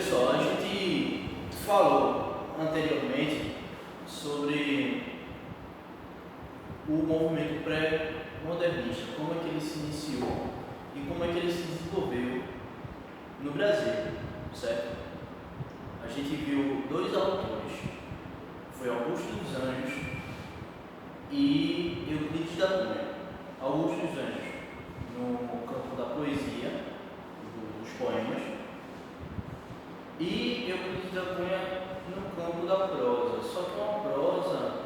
Pessoal, a gente falou anteriormente sobre o movimento pré-modernista, como é que ele se iniciou e como é que ele se desenvolveu no Brasil, certo? A gente viu dois autores, foi Augusto dos Anjos e Euclides da Cunha. Augusto dos Anjos no campo da poesia, dos poemas, e Euclides da Cunha no campo da prosa, só que é uma prosa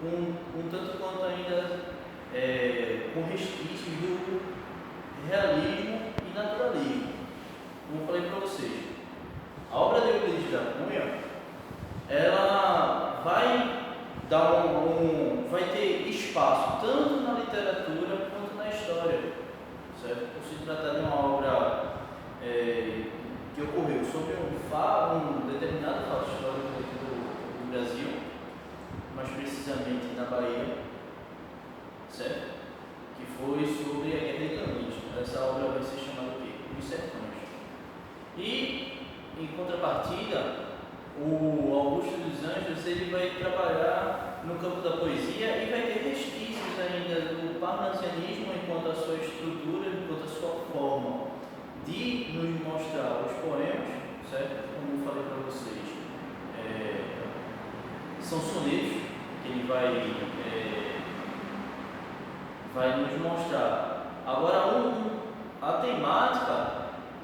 um tanto quanto ainda com resquícios do realismo e naturalismo. Como eu falei para vocês, a obra de Euclides da Cunha, ela vai dar vai ter espaço tanto na literatura quanto na história, certo? Por se tratar de uma obra que ocorreu sobre um determinado fato histórico do Brasil, mais precisamente na Bahia, certo? Que foi sobre a Guerra de Canudos. Essa obra vai ser chamada o quê? Os Sertões. E, em contrapartida, o Augusto dos Anjos ele vai trabalhar no campo da poesia e vai ter resquícios ainda do parnasianismo enquanto a sua estrutura, enquanto a sua forma de nos mostrar os poemas, certo? Como eu falei para vocês, são sonetos que ele vai nos mostrar. Agora, a temática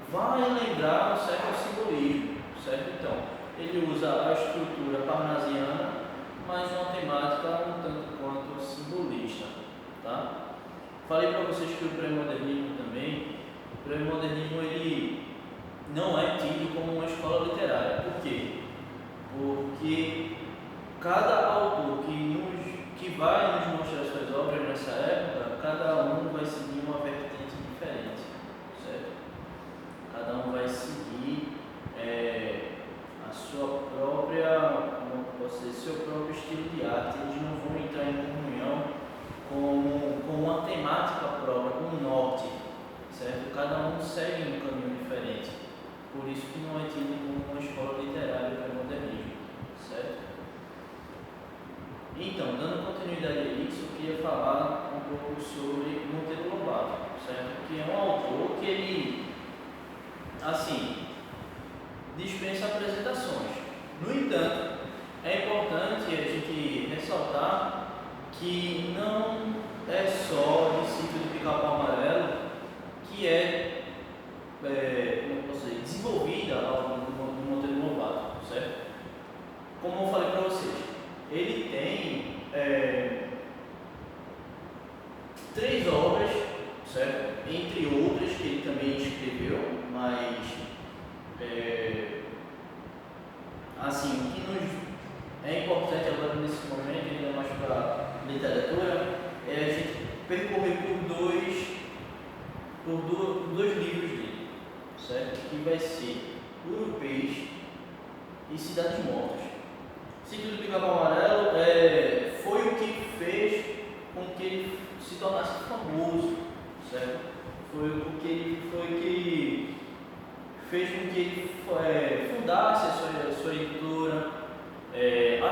vai lembrar um certo simbolismo, certo? Então, ele usa a estrutura parnasiana, mas uma temática um tanto quanto simbolista, tá? Falei para vocês que o pré-modernismo também, o pré-modernismo ele não é tido como uma escola literária. Por quê? Porque cada autor que vai nos mostrar suas obras nessa época, cada um vai seguir uma vertente diferente, certo? Cada um vai seguir a sua própria, como posso dizer, seu próprio estilo de arte. Eles não vão entrar em comunhão com uma temática própria, com um norte, certo? Cada um segue um caminho diferente. Por isso que não é tido como uma escola literária para o modernismo, certo? Então, dando continuidade a isso, eu queria falar um pouco sobre Monteiro Lobato, certo? Que é um autor que ele, assim, dispensa apresentações. No entanto, é importante a gente ressaltar que não é só o Sítio do Pica-Pau Amarelo que como posso dizer, desenvolvida no Monteiro Lobato, certo? Como eu falei para vocês, ele tem 3 obras, certo? Entre outras que ele também escreveu, mas assim, o que nos é importante agora nesse momento, ainda mais para a literatura, é a gente percorrer por dois livros dele, certo? Que vai ser Urupês e Cidades Mortas. Sítio do Pica-Pau Amarelo foi o que fez com que ele se tornasse famoso, certo? Foi o que fez com que ele fundasse a sua editora,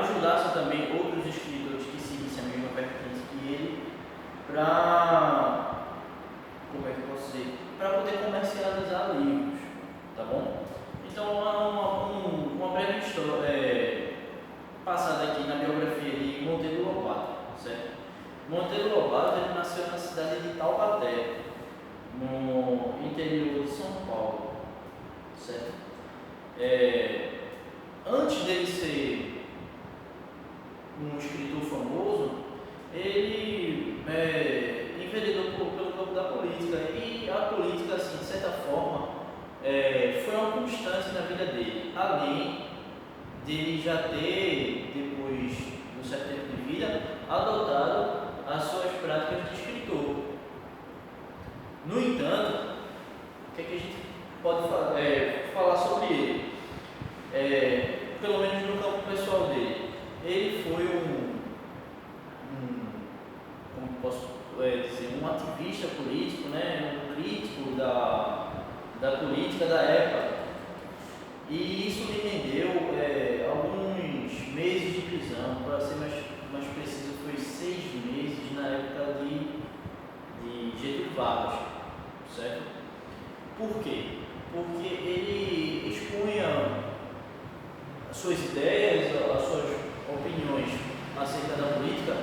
ajudasse também outros escritores que seguissem a mesma vertente que ele, para, como é que eu posso dizer, para poder comercializar livros, tá bom? Então, uma breve história passada aqui na biografia de Monteiro Lobato, certo? Monteiro Lobato ele nasceu na cidade de Taubaté, no interior de São Paulo, certo? Antes dele ser um escritor famoso, ele enveredou pelo campo da política, e a política, assim, de certa forma, foi uma constante na vida dele, além dele já ter, depois de um certo tempo de vida, adotado as suas práticas de escritor. No entanto, o que a gente pode falar sobre ele? Pelo menos no campo pessoal dele, ele foi como posso dizer, um ativista político, né? Um crítico da política da época. E isso lhe rendeu alguns meses de prisão, para ser mais preciso, foi 6 meses na época de Getúlio Vargas, certo? Por quê? Porque ele expunha as suas ideias, as suas opiniões acerca da política,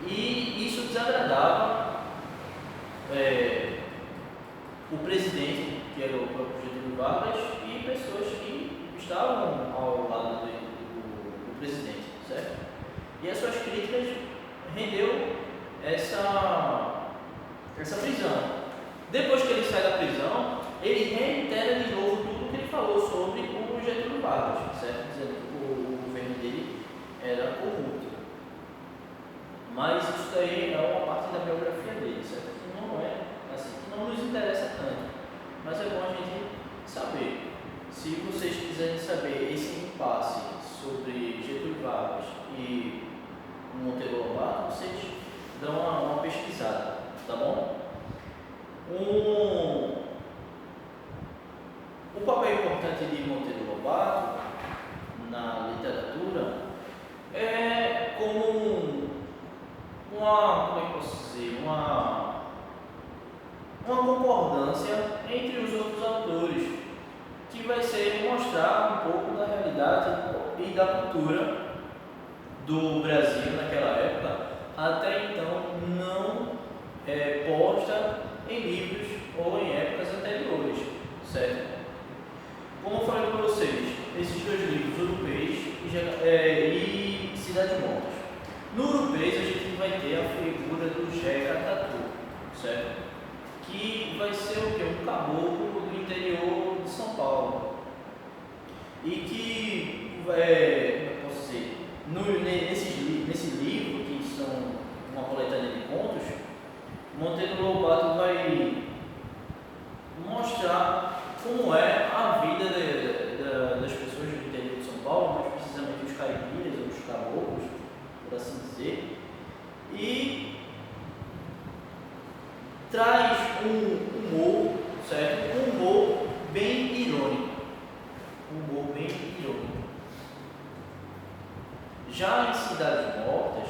e isso desagradava o presidente, que era o próprio Getúlio Vargas, e pessoas que estavam ao lado do presidente, certo? E as suas críticas rendeu essa prisão. Depois que ele sai da prisão, ele reitera de novo tudo o que ele falou sobre o Getúlio Vargas, certo? Dizendo que o governo dele era corrupto. Mas isso daí é uma parte da biografia dele, certo? Que não é assim, que não nos interessa tanto. Mas é bom a gente saber. Se vocês quiserem saber esse impasse sobre Getúlio Vargas e Monteiro Lobato, vocês dão uma pesquisada, tá bom? O papel importante de Monteiro Lobato na literatura é como como é que posso dizer, uma concordância entre os outros autores, que vai ser mostrar um pouco da realidade e da cultura do Brasil naquela época, até então não posta em livros ou em épocas anteriores, certo? Como eu falei para vocês, esses dois livros, Urupês e Cidades Mortas. No Urupês a gente vai ter a figura do Jeca Tatu, certo? Que vai ser o quê? Um caboclo do interior de São Paulo. E que, como eu posso dizer, nesse livro, que são uma coletânea de contos, Monteiro Lobato vai mostrar como é a vida das pessoas do interior de São Paulo, mais precisamente os caipiras, ou os caboclos, por assim dizer, e traz um humor, certo? Um humor bem irônico. Já em Cidades Mortas,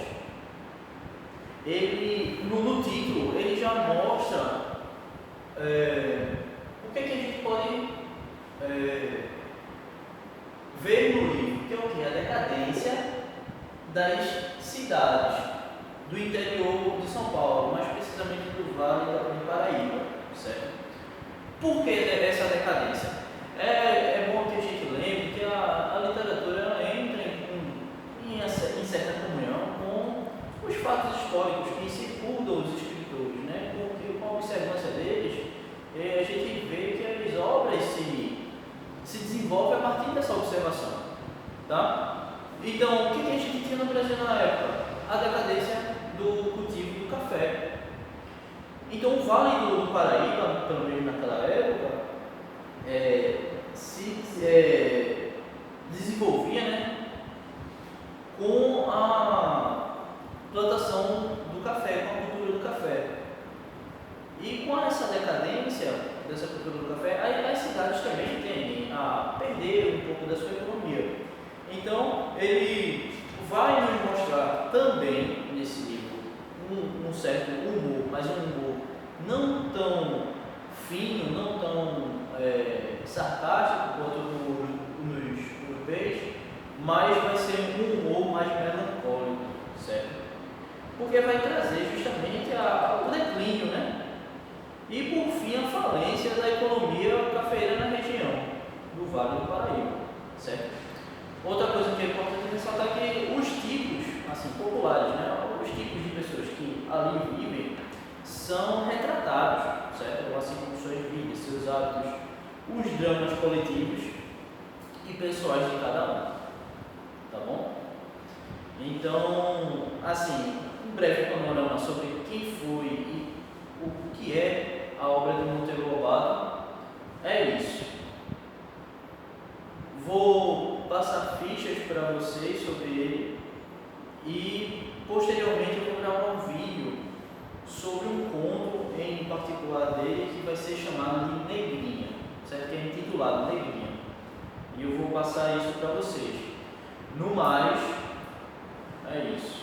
ele, no título, ele já mostra o que a gente pode ver no livro, que é o que? A decadência das cidades do interior de São Paulo, mais precisamente do Vale do Paraíba, certo? Por que essa decadência? É bom que a gente lembre que a literatura ela entra em certa comunhão com os fatos históricos que circundam os escritores, né? Porque com a observância deles, a gente vê que as obras se desenvolvem a partir dessa observação, tá? Então, o que a gente tinha no Brasil na época? A decadência do cultivo do café. Então, o Vale do Paraíba, pelo menos naquela época, se desenvolvia, né, com a plantação do café, com a cultura do café. E com essa decadência dessa cultura do café, as cidades também tendem a perder um pouco da sua economia. Então, ele vai nos mostrar também, nesse livro, um certo humor, mas um humor não tão fino, não tão sarcástico quanto nos europeus, mas vai ser um humor mais melancólico, certo? Porque vai trazer justamente o declínio, né? E por fim a falência da economia cafeeira na região do Vale do Paraíba, certo? Outra coisa que é importante ressaltar é que os tipos assim, populares, né? Os tipos de pessoas que ali vivem são retratados, certo? Assim como suas vidas, seus hábitos, os dramas coletivos e pessoais de cada um, tá bom? Então, assim, um breve panorama sobre quem foi e o que é a obra de Monteiro Lobato é isso. Vou passar fichas para vocês sobre ele e posteriormente eu vou gravar um vídeo sobre um conto em particular dele que vai ser chamado de Negrinha, certo? Que é intitulado Negrinha. E eu passar isso para vocês. No mais, é isso.